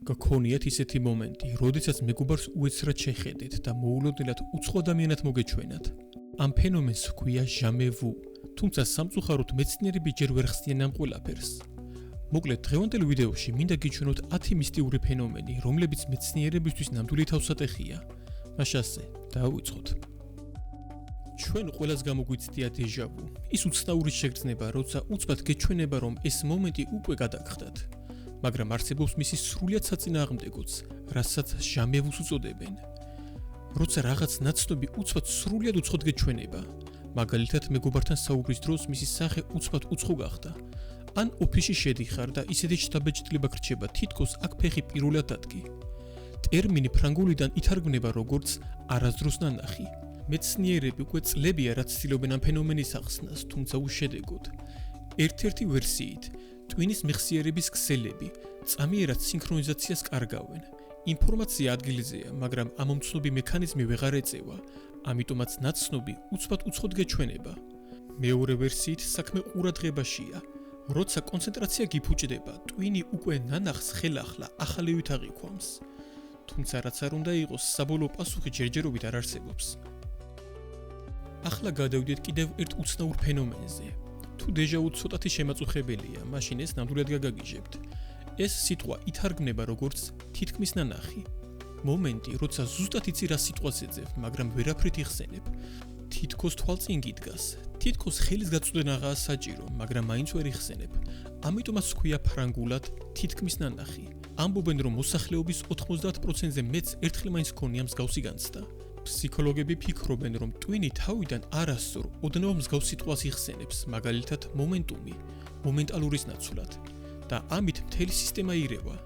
გქონიათ ისეთი მომენტი, როდესაც მეგობარს უეცრად შეხედეთ და მოულოდნელად უცხო ადამიანად მოგეჩვენათ. ამ ფენომენს ჰქვია ჟამე-ვუ, თუმცა სამწუხაროდ მეცნიერები ჯერ ვერ ხსნიან ამ ყველაფერს. მოკლედ, დღევანდელ ვიდეოში მინდა გიჩვენოთ 10 მისტიური ფენომენი, რომლებიც მეცნიერებისთვის ნამდვილი თავსატეხია. მაშასე, დავიწყოთ. ჩვენ ყველას გამოგვიცდია დეჟავუ. ის უცნაური შეგრძნება, როცა უცბად გეჩვენება, რომ ეს მომენტი უკვე გადაგხდათ. მაგრამ არსებობს მისი სრულიად საწინააღმდეგოც, რასაც ჟამე-ვუს უწოდებენ. როცა რაღაც ნაცნობი უცბად სრულიად უცხოდ გეჩვენება, მაგალითად მეგობართან საუბრის დროს მისი სახე უცბად უცხო გახდა, ან ოფისში შედიხარ და ისეთი შთაბეჭდილება გრჩება, თითქოს აქ ფეხი პირველად დადგი. ტერმინი ფრანგულიდან ითარგმნება როგორც არასდროს ნანახი. მეცნიერები უკვე წლებია რაც ცდილობენ ამ ფენომენის ახსნას, თუმცა უშედეგოდ. ერთ-ერთი ვერსიით ტვინის მეხსიერების ქსელები წამიერად სინქრონიზაციას კარგავენ. ინფორმაცია ადგილზეა, მაგრამ ამომცნობი მექანიზმი ვეღარ ეწევა, ამიტომაც ნაცნობი უცბად უცხოდ გეჩვენება. მეორე ვერსიით საქმე ყურადღებაშია. როცა კონცენტრაცია გიფუჭდება, ტვინი უკვე ნანახს ხელახლა ახალივით აღიქვამს. თუმცა რაც არ უნდა იყოს, საბოლოო პასუხი ჯერჯერობით არ არსებობს. ახლა გადავიდეთ კიდევ ერთ უცნაურ ფენომენზე. თუ დეჟავუ ცოტათი შემაწუხებელია, მაშინ ეს ნამდვილად გაგაგიჟებთ. ეს სიტყვა ითარგმნება როგორც თითქმის ნანახი. მომენტი, როცა ზუსტად იცი რა სიტყვას ეძებ, მაგრამ ვერაფრით იხსენებ. თითქოს თვალწინ გიდგას. თითქოს ხელის გაწვდენაა საჭირო, მაგრამ მაინც ვერ იხსენებ. ამიტომაც ჰქვია ფრანგულად თითქმის ნანახი. ამბობენ, რომ მოსახლეობის 90%-ზე მეც ერთხელ მაინც ჰქონია მსგავსი განცდა. ფსიქოლოგები ფიქრობენ, რომ ტვინი თავიდან არასწორ ოდნავ მსგავს სიტყვას იხსენებს, მაგალითად მომენტუმი, მომენტალურის ნაცვლად და ამით მთელი სისტემა ირევა.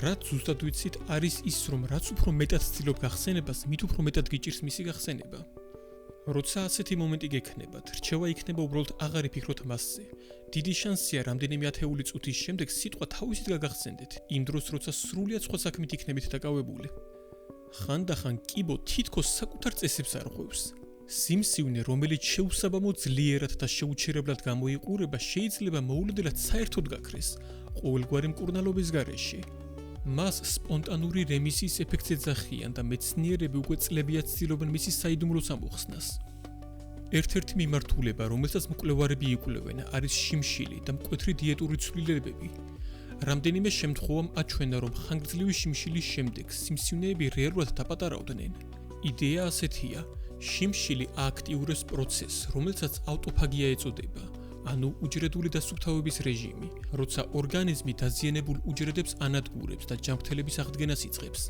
რაც ზუსტად ვიცით, არის ის, რომ რაც უფრო მეტად ცდილობ გახსენებას, მით უფრო მეტად გიჭირს მისი გახსენება. როცა ასეთი მომენტი გექნებათ, რჩევა იქნება უბრალოდ აღარ იფიქროთ მასზე. დიდი შანსია, რამდენიმე ათეული წუთის შემდეგ სიტყვა თავისით გაგახსენდეთ, იმ დროს, როცა სრულიად სხვა საქმით იქნებით დაკავებული. ხანდახან კიბო თითქოს საკუთარ წესებს არ ღვევს. სიმსივნე, რომელიც შეუსაბამო ძლიერად და შეუჩერებლად გამოიყურება, შეიძლება მოულოდნელად საერთოდ გაქრეს ყოველგვარი მკურნალობის გარეშე. მას სპონტანური რემისიის ეფექტს ეძახიან და მეცნიერები უკვე წლებია ცდილობენ მისი საიდუმლოს ამოხსნას. ერთ-ერთი მიმართულება, რომელსაც მკვლევარები იკვლევენ, არის შიმშილი და მკვეთრი დიეტური ცვლილებები. რამდენიმე შემთხვევამ აჩვენა, რომ ხანგრძლივი შიმშილის შემდეგ სიმსივნეები რეალურად დაპატარავდნენ. იდეა ასეთია: შიმშილი ააქტიურებს პროცესს, რომელსაც ავტოფაგია ეწოდება, ანუ უჯრედული დასუფთავების რეჟიმი, როცა ორგანიზმი დაზიანებულ უჯრედებს ანადგურებს და ჯანმრთელების აღდგენას იწყებს.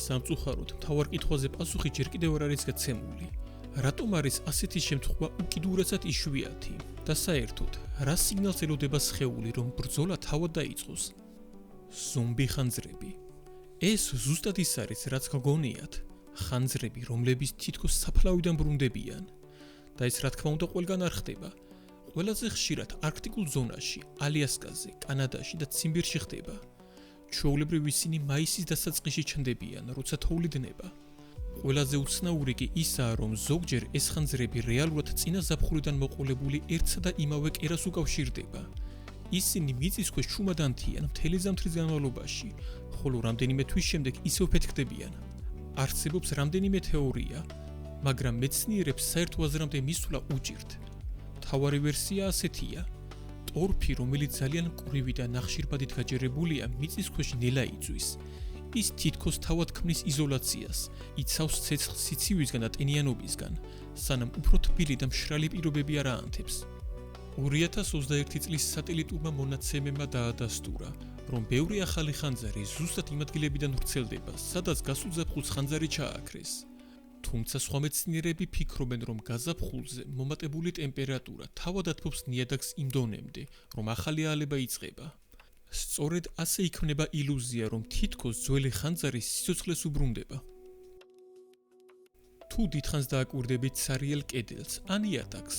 სამწუხაროდ, მთავარ კითხვაზე პასუხი ჯერ კიდევ არ არის გაცემული. რატომ არის ასეთი შემთხვევა უკიდურესად იშვიათი და საერთოდ, რა სიგნალს ელოდება სხეული, რომ ბრძოლა თავად დაიწყოს? ზომბი ხანძრები. ეს ზუსტად ის არის, რაც გგონიათ. ხანძრები, რომლებიც თითქოს საფლავიდან ბრუნდებიან. და ეს რა თქმა უნდა ყველგან არ ხდება. ყველაზე ხშირად არქტიკულ ზონაში, ალიასკაზე, კანადაში და ციმბირში ხდება. ჩვეულებრივ ისინი მაისის დასაწყისში ჩნდებიან, როცა თოვლი დნება. ყველაზე უცნაური კი ისაა, რომ ზოგჯერ ეს ხანძრები რეალურად წინა ზაფხულიდან მოყოლებული ერთსა და იმავე კერას უკავშირდება. ისინი მიწისქვეშ ჩუმად ანთიან მთელი ზამთრის განმავლობაში, ხოლო რამდენიმე თვის შემდეგ ისევ ფეთქდებიან. არსებობს რამდენიმე თეორია, მაგრამ მეცნიერებს საერთო აზრამდე მისვლა უჭირთ. მთავარი ვერსია ასეთია: ტორფი, რომელიც ძალიან მკვრივი და ნახშირბადით გაჯერებულია, მიწისქვეშ ნელა იწვის. ის თითქოს თავად ქმნის იზოლაციას, იცავს ცეცხლს სიცივისგან და ტენიანობისგან, სანამ უფრო თბილი და მშრალი პირობები არ აანთებს. 2021 წლის სატელიტურმა მონაცემებმა დაადასტურა, რომ ბევრი ახალი ხანძარი ზუსტად იმ ადგილებიდან ვრცელდება, სადაც გასულ ზაფხულს ხანძარი ჩააქრეს. თუმცა სხვა მეცნიერები ფიქრობენ, რომ გაზაფხულზე მომატებული ტემპერატურა თავად ათბობს ნიადაგს იმ დონემდე, რომ ახალი ალება იწყება. სწორედ ასე იქმნება ილუზია, რომ თითქოს ძველი ხანძარი სიცოცხლეს უბრუნდება. თუ დიდხანს დააკვირდებით სარიელ კედელს ან იატაკს,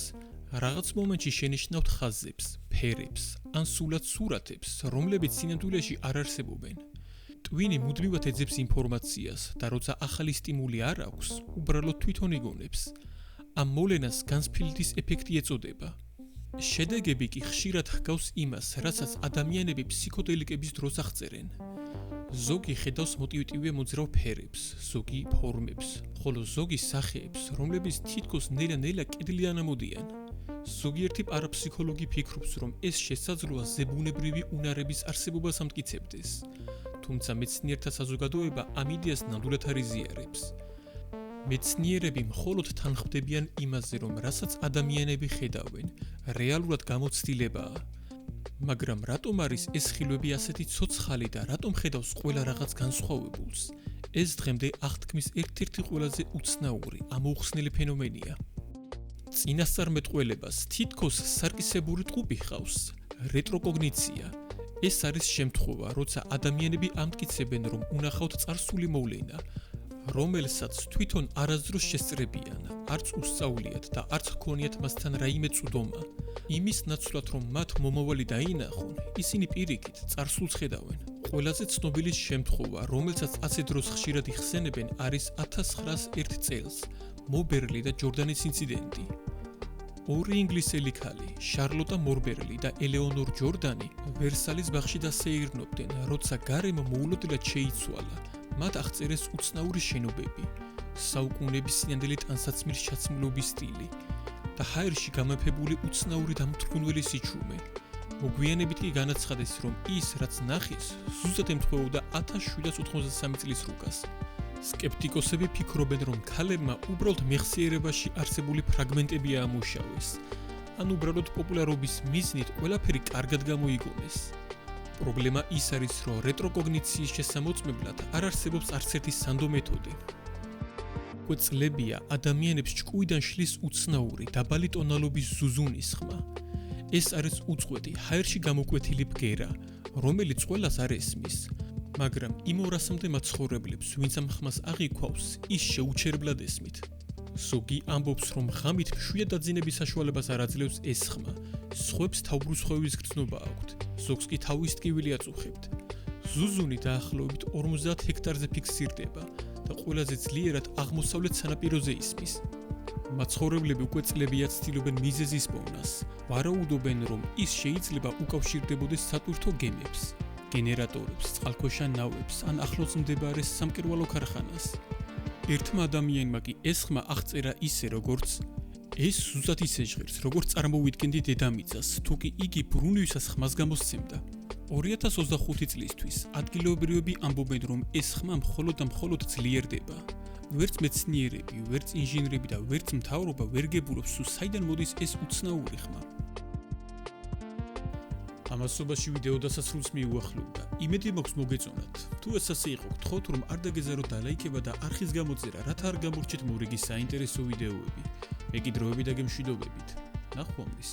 რაღაც მომენტში შენიშნავთ ხაზებს, ფერებს ან სულად სურათებს, რომლებიც სინამდვილეში არ არსებობენ. ტვინი მუდმივად ეძებს ინფორმაციას და როცა ახალი სტიმული არ აქვს, უბრალოდ თვითონ იგონებს. ამ მოვლენას განსფილდის ეფექტი ეწოდება. შედეგები კი ხშირად ჰგავს იმას, რასაც ადამიანები ფსიქოდელიკების დროს აღწერენ. ზოგი ხედავს მოტივტივე მოძრავ ფერებს, ზოგი ფორმებს, ხოლო ზოგი სახეებს, რომლებიც თითქოს ნელა-ნელა კედლიდან ამოდიან. ზოგიერთი პარაფსიქოლოგი ფიქრობს, რომ ეს შესაძლოა ზებუნებრივი უნარების არსებობას ამტკიცებდეს, თუმცა მეცნიერთა საზოგადოება ამ იდეას ნამდვილად არ იზიარებს. მეცნიერები მხოლოდ თანხმდებიან იმაზე, რომ რასაც ადამიანები ხედავენ, რეალურად გამოცდილებაა. მაგრამ რატომ არის ეს ხილვები ასეთი ცოცხალი და რატომ ხედავს ყველა რაღაც განსხვავებულს? ეს დღემდე აღთქმის ერთ-ერთი ყველაზე უცნაური, ამოუხსნელი ფენომენია. წინასწარმეტყველებას თითქოს სარკისებური ტყუპი ჰყავს, რეტროკოგნიცია. ეს არის შემთხვევა, როცა ადამიანები ამტკიცებენ, რომ უნახავთ წარსული მოვლენა, რომელსაც თვითონ არასდროს შესწრებიან, არც უსწაულიათ და არც ჰქონიათ მასთან რაიმე წვდომა. იმის ნაცვლად, რომ მათ მომავალი დაინახონ, ისინი პირიქით წარსულს ხედავენ. ყველაზე ცნობილი შემთხვევა, რომელსაც ასე დროს ხშირად იხსენებენ, არის 1901 წელს მობერლი და ჯორდანის ინციდენტი. ორი ინგლისელი ქალი, შარლოტა მორბერლი და ელეონორ ჯორდანი, ვერსალის ბაღში დასეირნობდნენ, როცა გარემო მოულოდნელად შეიცვალა. მათ აღწერეს უცნაური შენობები, საუკუნეების სინამდვილე ტანსაცმლის ჩაცმულობის სტილი და ჰაერში გამეფებული უცნაური დამთრგუნველი სიჩუმე. მოგვიანებით კი განაცხადეს, რომ ის, რაც ნახის, ზუსტად ემთხვეოდა 1793 წლის რუკას. სკეპტიკოსები ფიქრობენ, რომ ქალებმა უბრალოდ მეხსიერებაში არსებული ფრაგმენტები აამუშავეს, ან უბრალოდ პოპულარობის მიზნით ყველაფერი კარგად გამოიგონეს. პრობლემა ის არის, რომ რეტროკოგნიციის შესამოწმებლად არ არსებობს არცერთი სანდო მეთოდი. უკვე წლებია ადამიანებს ჭკუიდან შლის უცნაური, დაბალი ტონალობის ზუზუნის ხმა. ეს არის უწყვეტი, ჰაერში გამოკვეთილი ბგერა, რომელიც ყველას არ ესმის. მაგრამ იმ 200-მდე მაცხოვრებლებს, ვინც ამ ხმას აღიქვავს, ის შეუჩერებლად ესმით. ზოგი ამბობს, რომ ღამით მშვიდად დაძინების საშუალებას არ აძლევს ეს ხმა. სხვებს თავბრუსხვევის გრძნობა აქვთ, ზოგს კი თავის ტკივილი აწუხებთ. ზუზუნი დაახლოებით 50 ჰექტარზე ფიქსირდება და ყველაზე ძლიერად აღმოსავლეთ სანაპიროზე ისმის. მაცხოვრებლები უკვე წლებია ცდილობენ მიზეზის პოვნას. ვარაუდობენ, რომ ის შეიძლება უკავშირდებოდეს სატვირთო გემებს, გენერატორებს, წყალქვეშა ნავებს ან ახლოს მდებარე სამკერვალო ქარხანას. ერთმა ადამიანმა კი ეს ხმა აღწერა ისე, როგორც ეს ზუსტად ისე ჟღერს, როგორც წარმოვიდგენდი დედამიწას, თუ კი იგი ბრუნვისას ხმას გამოსცემდა. 2025 წლისთვის ადგილობრივები ამბობენ, რომ ეს ხმა მხოლოდ და მხოლოდ ძლიერდება. ვერც მეცნიერები, ვერც ინჟინრები და ვერც მთავრობა ვერ გებურობს, თუ საიდან მოდის ეს უცნაური ხმა. ამასობაში ვიდეო დასასრულს მიუახლოვდა. იმედი მაქვს მოგეწონათ. თუ ეს ასე იყო, გთხოვთ რომ არ დაგეზაროთ და ლაიქება და არხის გამოწერა, რათა არ გამორჩეთ მორიგი საინტერესო ვიდეოები. მეკიდროები და გემშვიდობებით. ნახვამდის.